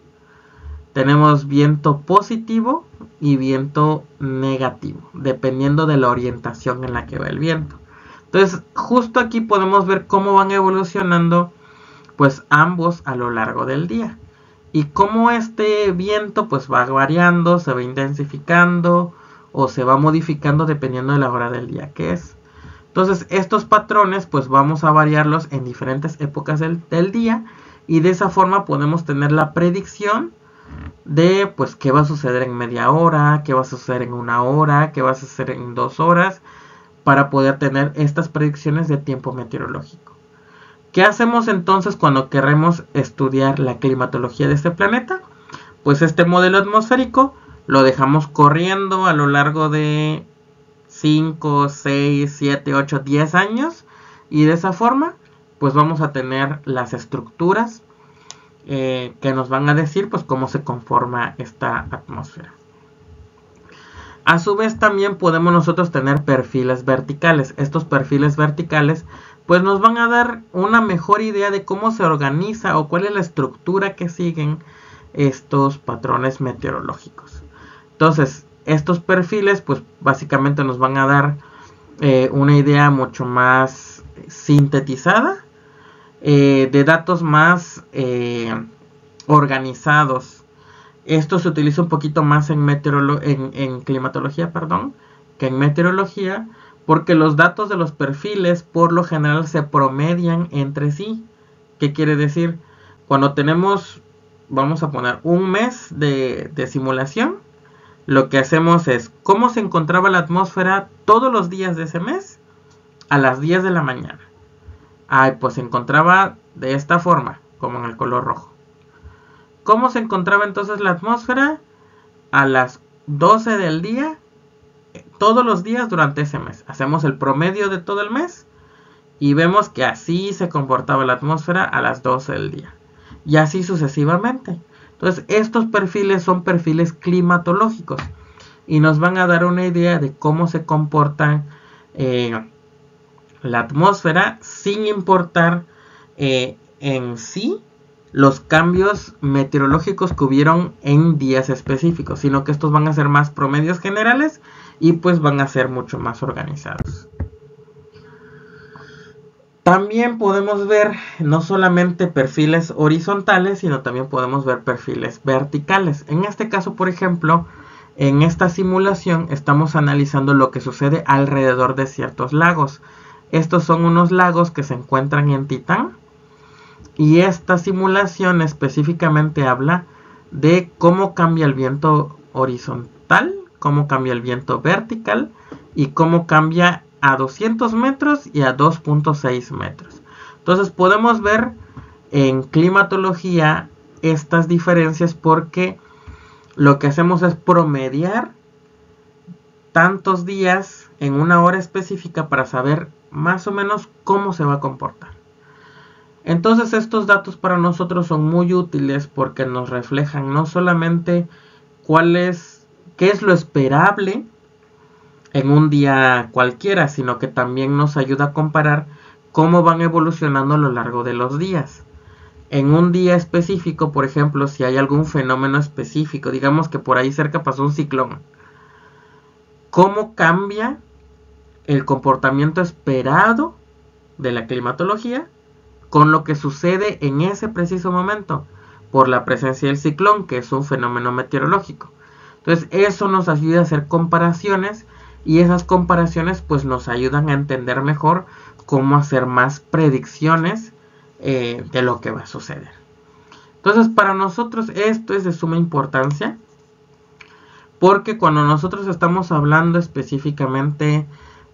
Tenemos viento positivo y viento negativo, dependiendo de la orientación en la que va el viento. Entonces, justo aquí podemos ver cómo van evolucionando pues ambos a lo largo del día. Y cómo este viento pues va variando, se va intensificando o se va modificando dependiendo de la hora del día que es. Entonces estos patrones pues vamos a variarlos en diferentes épocas del día. Y de esa forma podemos tener la predicción de pues qué va a suceder en media hora, qué va a suceder en una hora, qué va a suceder en 2 horas. Para poder tener estas predicciones de tiempo meteorológico. ¿Qué hacemos entonces cuando queremos estudiar la climatología de este planeta? Pues este modelo atmosférico lo dejamos corriendo a lo largo de 5, 6, 7, 8, 10 años. Y de esa forma pues vamos a tener las estructuras que nos van a decir pues cómo se conforma esta atmósfera. A su vez también podemos nosotros tener perfiles verticales. Estos perfiles verticales pues nos van a dar una mejor idea de cómo se organiza o cuál es la estructura que siguen estos patrones meteorológicos. Entonces estos perfiles pues básicamente nos van a dar una idea mucho más sintetizada de datos más organizados. Esto se utiliza un poquito más en climatología, que en meteorología, porque los datos de los perfiles por lo general se promedian entre sí. ¿Qué quiere decir? Cuando tenemos, vamos a poner un mes de simulación, lo que hacemos es cómo se encontraba la atmósfera todos los días de ese mes a las 10 de la mañana. Pues se encontraba de esta forma, como en el color rojo. ¿Cómo se encontraba entonces la atmósfera? A las 12 del día, todos los días durante ese mes. Hacemos el promedio de todo el mes y vemos que así se comportaba la atmósfera a las 12 del día. Y así sucesivamente. Entonces estos perfiles son perfiles climatológicos y nos van a dar una idea de cómo se comporta la atmósfera sin importar en sí los cambios meteorológicos que hubieron en días específicos, sino que estos van a ser más promedios generales y pues van a ser mucho más organizados. También podemos ver no solamente perfiles horizontales, sino también podemos ver perfiles verticales. En este caso, por ejemplo, en esta simulación estamos analizando lo que sucede alrededor de ciertos lagos. Estos son unos lagos que se encuentran en Titán. Y esta simulación específicamente habla de cómo cambia el viento horizontal, cómo cambia el viento vertical y cómo cambia a 200 metros y a 2.6 metros. Entonces podemos ver en climatología estas diferencias porque lo que hacemos es promediar tantos días en una hora específica para saber más o menos cómo se va a comportar. Entonces estos datos para nosotros son muy útiles porque nos reflejan no solamente qué es lo esperable en un día cualquiera, sino que también nos ayuda a comparar cómo van evolucionando a lo largo de los días. En un día específico, por ejemplo, si hay algún fenómeno específico, digamos que por ahí cerca pasó un ciclón, ¿cómo cambia el comportamiento esperado de la climatología con lo que sucede en ese preciso momento por la presencia del ciclón, que es un fenómeno meteorológico? Entonces eso nos ayuda a hacer comparaciones, y esas comparaciones pues nos ayudan a entender mejor cómo hacer más predicciones de lo que va a suceder. Entonces para nosotros esto es de suma importancia, porque cuando nosotros estamos hablando específicamente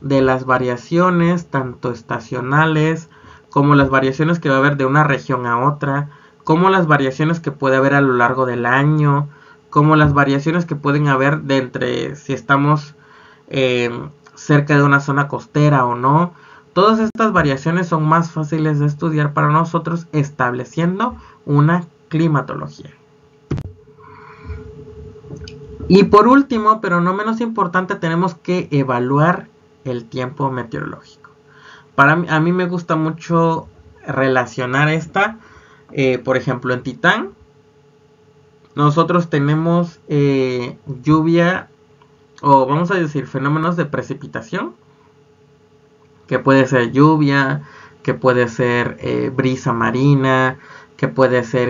de las variaciones tanto estacionales como las variaciones que va a haber de una región a otra, como las variaciones que puede haber a lo largo del año, como las variaciones que pueden haber de entre si estamos cerca de una zona costera o no. Todas estas variaciones son más fáciles de estudiar para nosotros estableciendo una climatología. Y por último, pero no menos importante, tenemos que evaluar el tiempo meteorológico. A mí me gusta mucho relacionar esta, por ejemplo, en Titán, nosotros tenemos lluvia, o vamos a decir fenómenos de precipitación, que puede ser lluvia, que puede ser brisa marina, que puede ser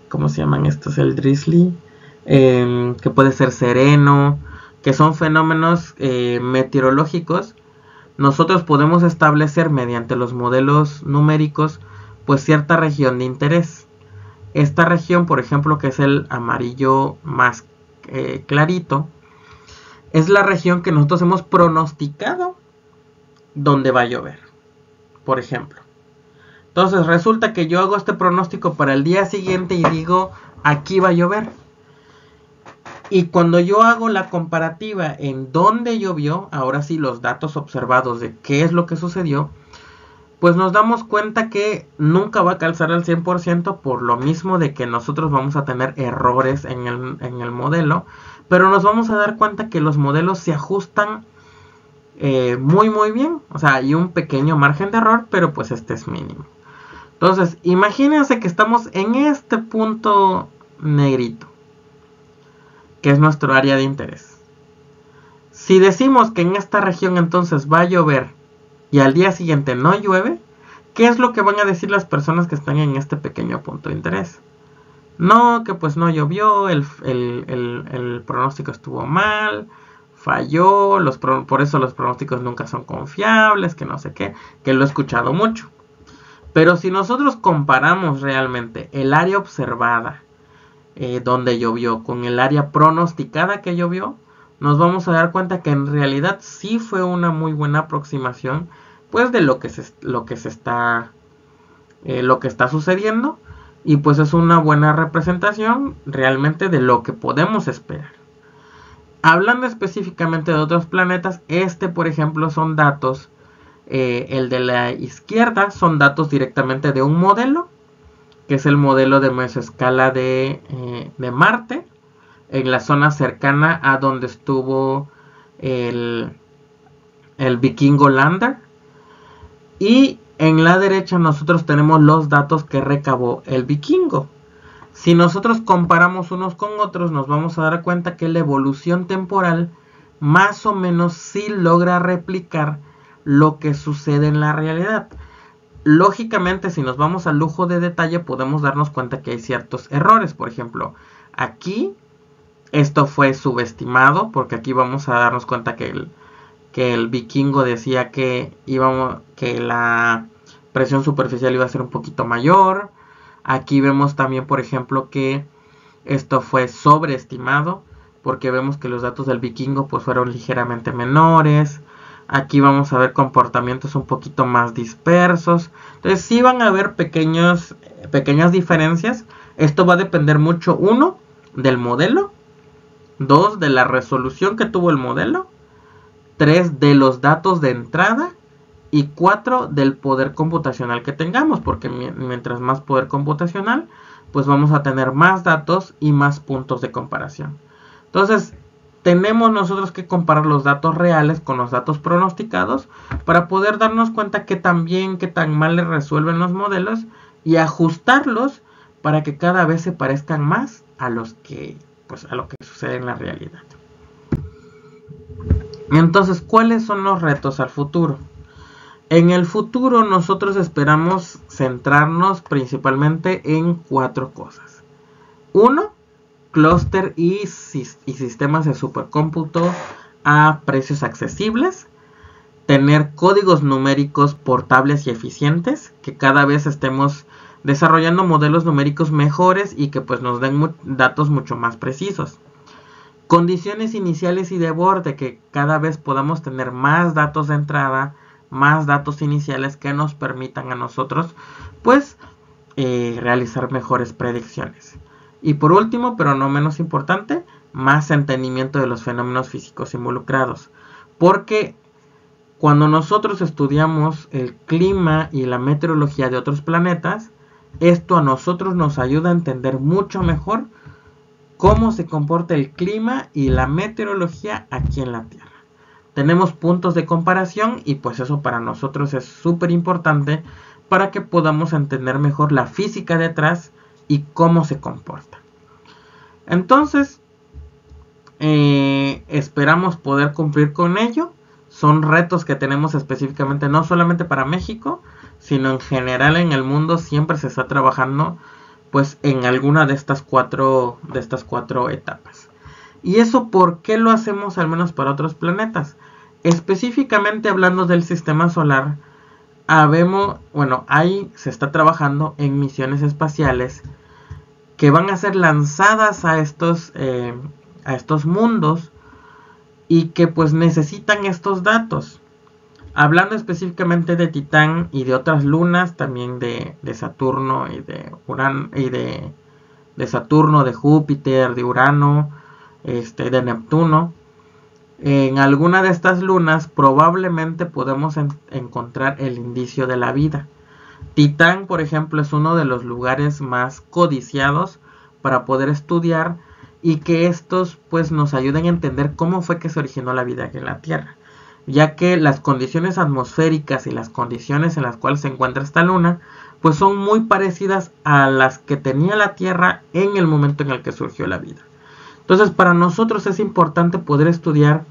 ¿cómo se llaman estos? El drizzly, que puede ser sereno, que son fenómenos meteorológicos. Nosotros podemos establecer mediante los modelos numéricos pues cierta región de interés. Esta región, por ejemplo, que es el amarillo más clarito, es la región que nosotros hemos pronosticado donde va a llover, por ejemplo. Entonces resulta que yo hago este pronóstico para el día siguiente y digo, aquí va a llover. Y cuando yo hago la comparativa en dónde llovió, ahora sí los datos observados de qué es lo que sucedió, pues nos damos cuenta que nunca va a calzar al 100% por lo mismo de que nosotros vamos a tener errores en el modelo, pero nos vamos a dar cuenta que los modelos se ajustan muy bien. O sea, hay un pequeño margen de error, pero pues este es mínimo. Entonces, imagínense que estamos en este punto negrito, que es nuestro área de interés. Si decimos que en esta región entonces va a llover y al día siguiente no llueve, ¿qué es lo que van a decir las personas que están en este pequeño punto de interés? No, que pues no llovió, el pronóstico estuvo mal, falló, por eso los pronósticos nunca son confiables, que no sé qué, que lo he escuchado mucho. Pero si nosotros comparamos realmente el área observada donde llovió con el área pronosticada que llovió, nos vamos a dar cuenta que en realidad sí fue una muy buena aproximación pues de lo que está sucediendo, y pues es una buena representación realmente de lo que podemos esperar. Hablando específicamente de otros planetas, por ejemplo son datos, el de la izquierda son datos directamente de un modelo, que es el modelo de mesoescala de Marte, en la zona cercana a donde estuvo el Vikingo Lander. Y en la derecha nosotros tenemos los datos que recabó el Vikingo. Si nosotros comparamos unos con otros, nos vamos a dar cuenta que la evolución temporal más o menos sí logra replicar lo que sucede en la realidad. Lógicamente, si nos vamos al lujo de detalle, podemos darnos cuenta que hay ciertos errores. Por ejemplo, aquí esto fue subestimado, porque aquí vamos a darnos cuenta que el Vikingo decía que la presión superficial iba a ser un poquito mayor. Aquí vemos también, por ejemplo, que esto fue sobreestimado, porque vemos que los datos del Vikingo pues fueron ligeramente menores. Aquí vamos a ver comportamientos un poquito más dispersos. Entonces sí van a haber pequeñas diferencias. Esto va a depender mucho, 1, del modelo, 2, de la resolución que tuvo el modelo, 3, de los datos de entrada, y 4, del poder computacional que tengamos, porque mientras más poder computacional, pues vamos a tener más datos y más puntos de comparación. Entonces, tenemos nosotros que comparar los datos reales con los datos pronosticados para poder darnos cuenta qué tan bien, qué tan mal les resuelven los modelos y ajustarlos para que cada vez se parezcan más a los que, pues, a lo que sucede en la realidad. Entonces, ¿cuáles son los retos al futuro? En el futuro nosotros esperamos centrarnos principalmente en 4 cosas. 1, clúster y sistemas de supercómputo a precios accesibles. Tener códigos numéricos portables y eficientes, que cada vez estemos desarrollando modelos numéricos mejores y que pues nos den datos mucho más precisos. Condiciones iniciales y de borde, que cada vez podamos tener más datos de entrada, más datos iniciales que nos permitan a nosotros pues realizar mejores predicciones. Y por último, pero no menos importante, más entendimiento de los fenómenos físicos involucrados. Porque cuando nosotros estudiamos el clima y la meteorología de otros planetas, esto a nosotros nos ayuda a entender mucho mejor cómo se comporta el clima y la meteorología aquí en la Tierra. Tenemos puntos de comparación y pues eso para nosotros es súper importante para que podamos entender mejor la física detrás y cómo se comporta. Entonces, esperamos poder cumplir con ello. Son retos que tenemos específicamente no solamente para México, sino en general en el mundo. Siempre se está trabajando pues en alguna de estas cuatro etapas. ¿Y eso por qué lo hacemos al menos para otros planetas? Específicamente hablando del sistema solar, se está trabajando en misiones espaciales que van a ser lanzadas a estos mundos y que pues necesitan estos datos. Hablando específicamente de Titán y de otras lunas, también de Saturno y de Urano, y de Saturno, de Júpiter, de Urano, de Neptuno. En alguna de estas lunas probablemente podemos encontrar el indicio de la vida. Titán, por ejemplo, es uno de los lugares más codiciados para poder estudiar y que estos pues nos ayuden a entender cómo fue que se originó la vida aquí en la Tierra, ya que las condiciones atmosféricas y las condiciones en las cuales se encuentra esta luna pues son muy parecidas a las que tenía la Tierra en el momento en el que surgió la vida. Entonces para nosotros es importante poder estudiar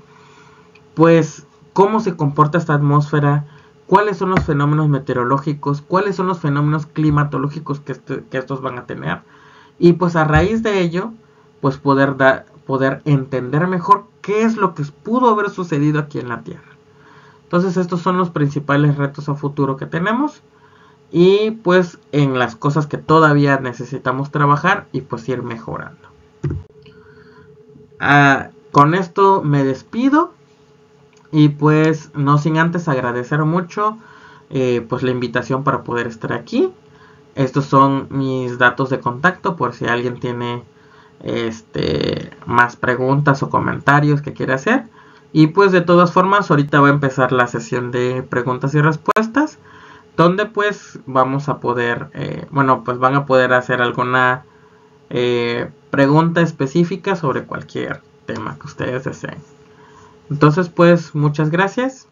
pues cómo se comporta esta atmósfera, cuáles son los fenómenos meteorológicos, cuáles son los fenómenos climatológicos que estos van a tener, y pues a raíz de ello pues poder entender mejor qué es lo que pudo haber sucedido aquí en la Tierra. Entonces estos son los principales retos a futuro que tenemos y pues en las cosas que todavía necesitamos trabajar y pues ir mejorando. Con esto me despido y pues no sin antes agradecer mucho pues la invitación para poder estar aquí. Estos son mis datos de contacto por si alguien tiene más preguntas o comentarios que quiere hacer. Y pues de todas formas ahorita va a empezar la sesión de preguntas y respuestas, donde pues vamos a poder, pues van a poder hacer alguna pregunta específica sobre cualquier tema que ustedes deseen. Entonces pues muchas gracias